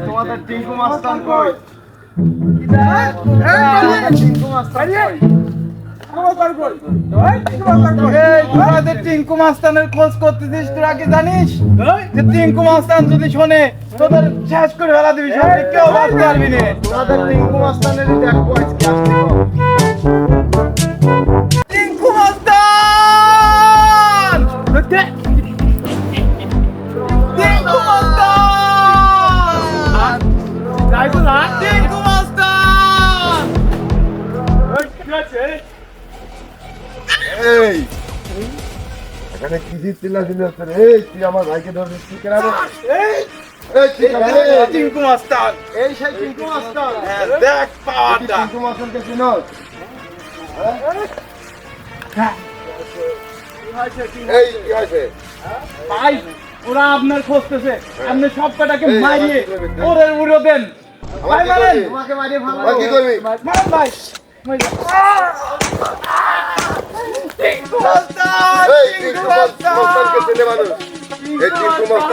তোমাদের টিঙ্কু মাস্তান কই? তোমাদের টিঙ্কু মাস্তানের খোঁজ করতেছিস, তোরা কি জানিস যে টিঙ্কু মাস্তান যদি শোনে তোদের শেষ করে ফেলা দিবি, সামনে কেউ বাঁচতে পারবি না। তোমাদের টিঙ্কু মাস্তানের দেখবো আজকে আসতে। টিঙ্কু মাস্তান, টিঙ্কু মাস্তান, টিঙ্কু মাস্তান। এই এখানে কি চিল্লা চিল্লা হচ্ছে রে? এই তুই আমার ভাইকে ধরছিস কি কেন? এই তুই টিঙ্কু মাস্তান, এই সেই টিঙ্কু মাস্তান। দেখ পাওয়ারটা। টিঙ্কু মাস্টারকে চিনোস? এই কি হয়েছে? ভাই ওরা আপনার খুঁজতেছে, আপনি সব কটাকে মারিয়ে ওরে উড়ো দেন। ভাই মারেন, তোমাকে মারিয়ে ভালো কি করবি? মারেন ভাই। টিঙ্কু মাস্তান, এই টিঙ্কু মাস্টারকে চিনে মানুষ। এই টিঙ্কু মাস্টার